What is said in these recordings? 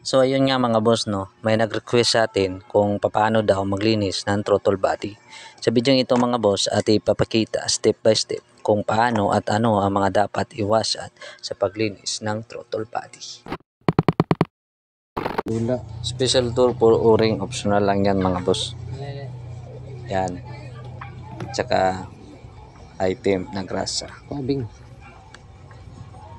So ayun nga mga boss, no, may nag-request sa atin kung paano daw maglinis ng throttle body. Sa video ito mga boss, at ipapakita step by step kung paano at ano ang mga dapat iwasan sa paglinis ng throttle body. Special tool for o-ring, optional lang yan mga boss. Yan. Tsaka item na grasa.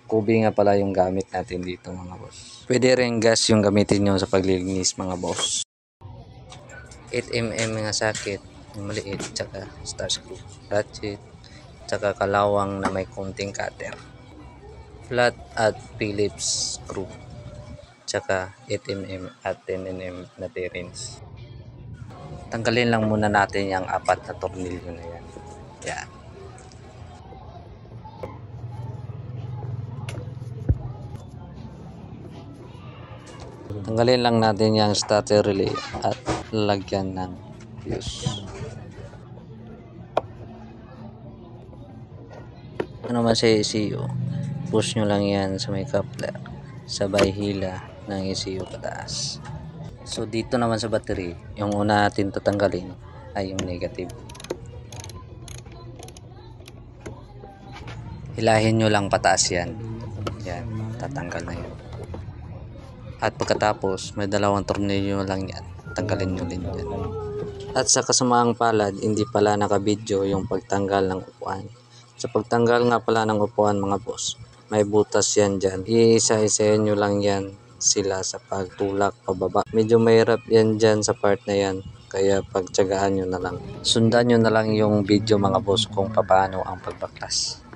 Kubi nga pala yung gamit natin dito mga boss. Pwede rin gas yung gamitin nyo sa paglilinis mga boss. 8mm nga sakit, maliit, tsaka star screw, ratchet, tsaka kalawang na may konting cutter, flat at Phillips screw, tsaka 8mm at 10mm na bearings. Tanggalin lang muna natin yung 4 na tornilyo na yan. Yan. Tanggalin lang natin yung starter relay at lagyan ng fuse. Ano man sa ECU, push nyo lang yan sa may coupler, sabay hila ng ECU pataas. So dito naman sa battery, yung una natin tatanggalin ay yung negative. Hilahin nyo lang pataas yan. Yan, tatanggal na yun. At pagkatapos, may 2 tornilyo lang yan. Tanggalin nyo din yan. At sa kasamaang palad, hindi pala nakabidyo yung pagtanggal ng upuan. Sa pagtanggal nga pala ng upuan mga boss, may butas yan dyan. Iisa-isahin nyo lang yan sila sa pagtulak pababa. Medyo mahirap yan dyan sa part na yan. Kaya pagtyagaan nyo na lang. Sundan nyo na lang yung video mga boss kung paano ang pagbaklas.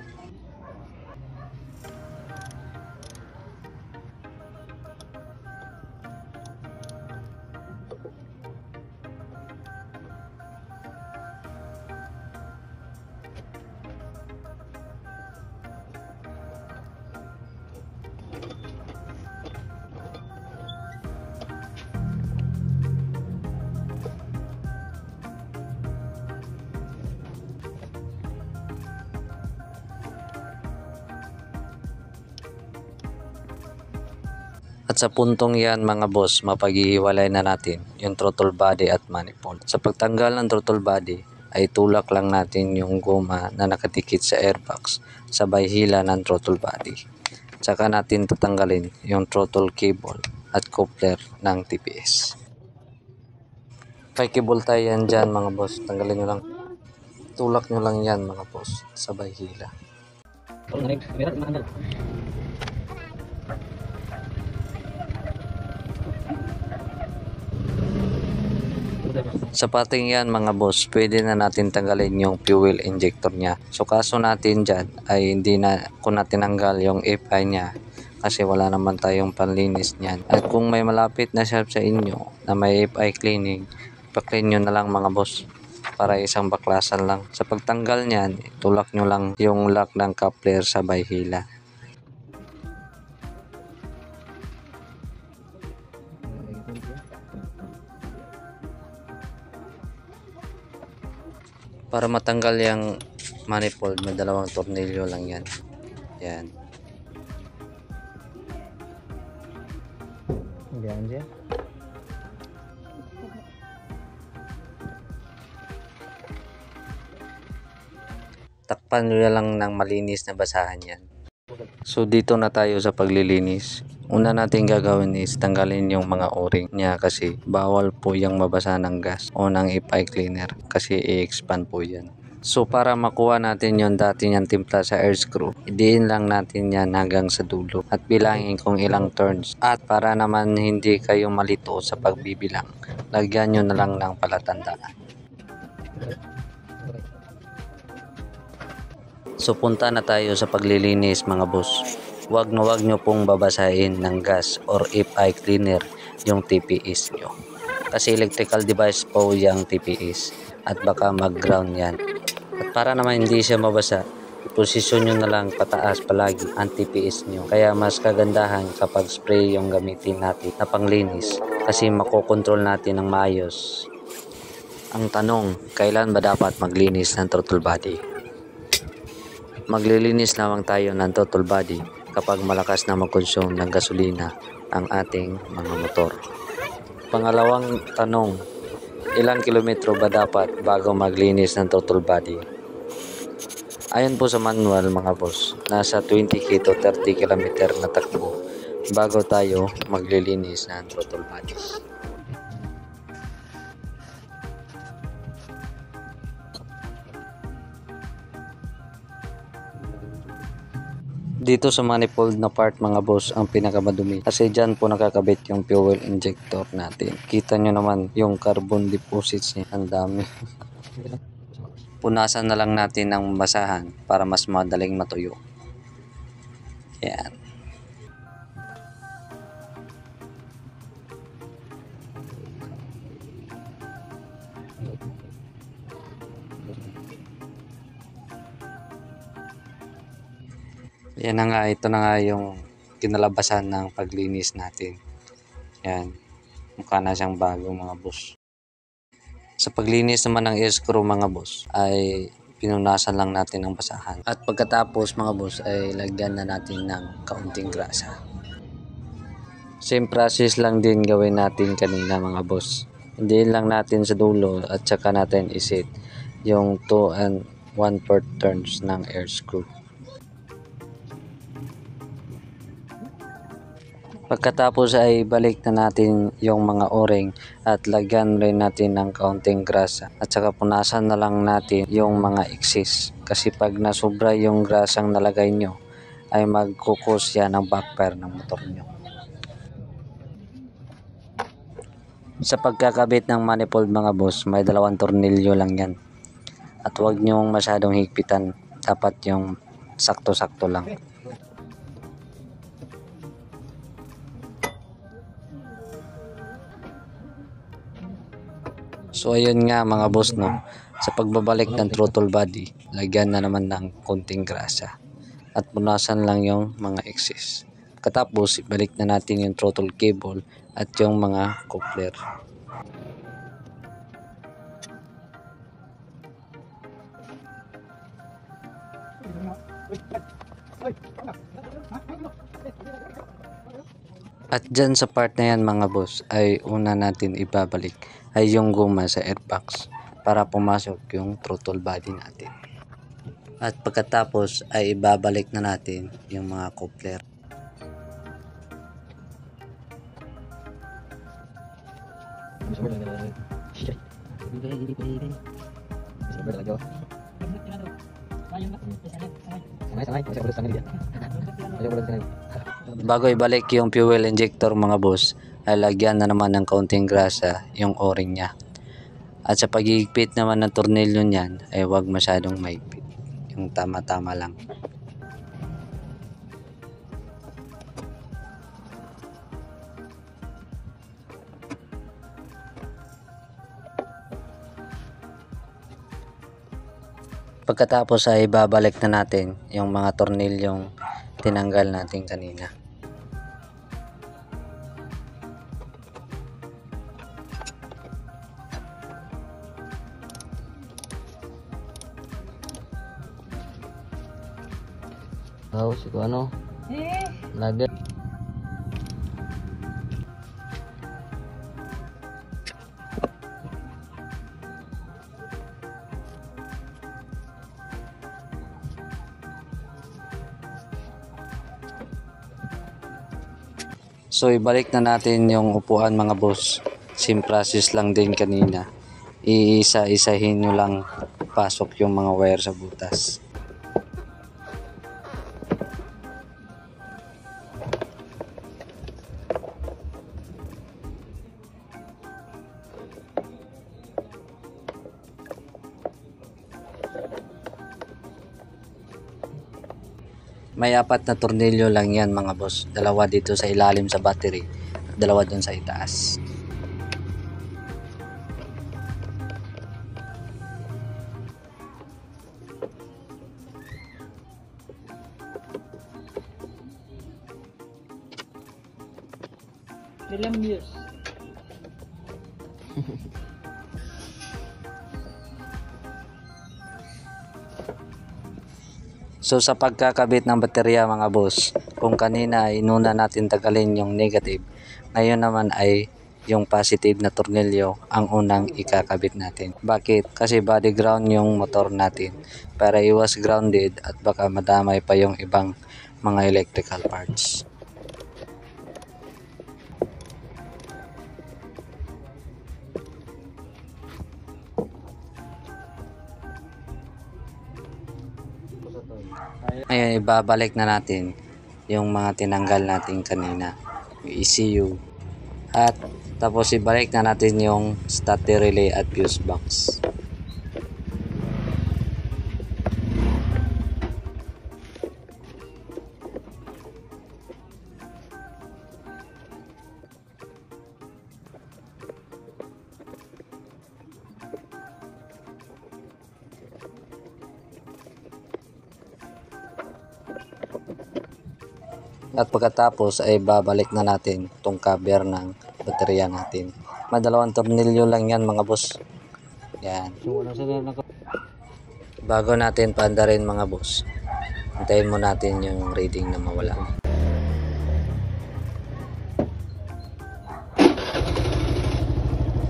At sa puntong yan mga boss, mapaghihiwalay na natin yung throttle body at manifold. Sa pagtanggal ng throttle body, ay tulak lang natin yung goma na nakadikit sa airbox, sabay hila ng throttle body. Tsaka natin tatanggalin yung throttle cable at coupler ng TPS. May cable tie yan dyan mga boss, tanggalin nyo lang. Tulak nyo lang yan mga boss, sabay hila. Sa pating yan mga boss, pwede na natin tanggalin yung fuel injector nya. So kaso natin dyan ay hindi na ko na tinanggal yung FI nya kasi wala naman tayong panlinis nyan. At kung may malapit na shop sa inyo na may FI cleaning, pa-clean nyo na lang mga boss para isang baklasan lang. Sa pagtanggal nyan, tulak nyo lang yung lock ng coupler sabay hila. Para matanggal yung manifold, may 2 tornilyo lang yan. Yan. Yan dyan. Takpan nyo lang ng malinis na basahan yan. So dito na tayo sa paglilinis. Una natin gagawin is tanggalin yung mga o-ring niya kasi bawal po yung mabasa ng gas o ng FI cleaner kasi i-expand po yan. So para makuha natin yung dati niyang timpla sa air screw, idiin lang natin yan hanggang sa dulo at bilangin kung ilang turns. At para naman hindi kayo malito sa pagbibilang, lagyan nyo na lang ng palatandaan. So punta na tayo sa paglilinis mga boss. Huwag nyo pong babasahin ng gas or FI cleaner yung TPS nyo. Kasi electrical device po yung TPS at baka mag-ground yan. At para naman hindi siya mabasa, posisyon nyo na lang pataas palagi ang TPS nyo. Kaya mas kagandahan kapag spray yung gamitin natin na panglinis kasi makokontrol natin ng maayos. Ang tanong, kailan ba dapat maglinis ng throttle body? Maglilinis lamang tayo ng throttle body kapag malakas na mag-consume ng gasolina ang ating mga motor. Pangalawang tanong, ilang kilometro ba dapat bago maglinis ng throttle body? Ayon po sa manual mga boss, nasa 20 to 30 km na takbo bago tayo maglilinis ng throttle body. Dito sa manifold na part mga boss ang pinakamadumi kasi dyan po nakakabit yung fuel injector natin. Kita nyo naman yung carbon deposits niya, ang dami. Punasan na lang natin ng basahan para mas madaling matuyo. Yan. Yan na nga, ito na nga yung kinalabasan ng paglinis natin. Yan, mukha na siyang bago mga boss. Sa paglinis naman ng air screw mga boss ay pinunasan lang natin ng basahan. At pagkatapos mga boss ay lagyan na natin ng kaunting grasa. Same process lang din gawin natin kanina mga boss. Hindi lang natin sa dulo at saka natin isit yung 2 and 1/4 turns ng air screw. Pagkatapos ay balik na natin yung mga o-ring at lagyan rin natin ng kaunting grasa at saka punasan na lang natin yung mga excess kasi pag nasobra yung grasang nalagay nyo ay magkukos yan ng backfire ng motor nyo. Sa pagkakabit ng manifold mga boss, may 2 tornilyo lang yan at huwag nyong masyadong higpitan, dapat yung sakto-sakto lang. So ayun nga mga boss no, sa pagbabalik ng throttle body, lagyan na naman ng konting grasa at punasan lang yung mga excess. Katapos ibalik na natin yung throttle cable at yung mga coupler. At dyan sa part na yan mga boss ay una natin ibabalik ay yung guma sa airbox para pumasok yung throttle body natin. At pagkatapos ay ibabalik na natin yung mga coupler. Bago ibalik yung fuel injector mga boss, ay lagyan na naman ng kaunting grasa yung o-ring nya. At sa pagigpit naman ng tornilyo niyan ay huwag masyadong mahigpit, yung tama-tama lang. Pagkatapos ay babalik na natin yung mga tornilyong tinanggal natin kanina. Tahu si ano? Lagi. So ibalik na natin yung upuan mga boss. Same process lang din kanina. Iisa-isahin nyo lang pasok yung mga wire sa butas. May 4 na tornilyo lang yan mga boss. 2 dito sa ilalim sa battery at 2 dun sa itaas. Ilang years? So sa pagkakabit ng baterya mga boss, kung kanina ay inuna natin tagalin yung negative, ngayon naman ay yung positive na tornilyo ang unang ikakabit natin. Bakit? Kasi body ground yung motor natin para iwas grounded at baka madamay pa yung ibang mga electrical parts. Ngayon ibabalik na natin yung mga tinanggal natin kanina, yung ECU, at tapos ibalik na natin yung starter relay at fuse box. At pagkatapos ay babalik na natin itong cover ng baterya natin. Madalawang tornilyo lang yan mga boss. Yan. Bago natin paandarin mga boss, hintayin mo natin yung reading na mawala.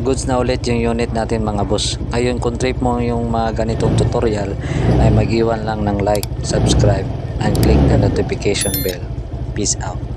Goods na ulit yung unit natin mga boss. Ngayon kung trip mo yung mga ganitong tutorial ay mag-iwan lang ng like, subscribe, and click the notification bell. Peace out.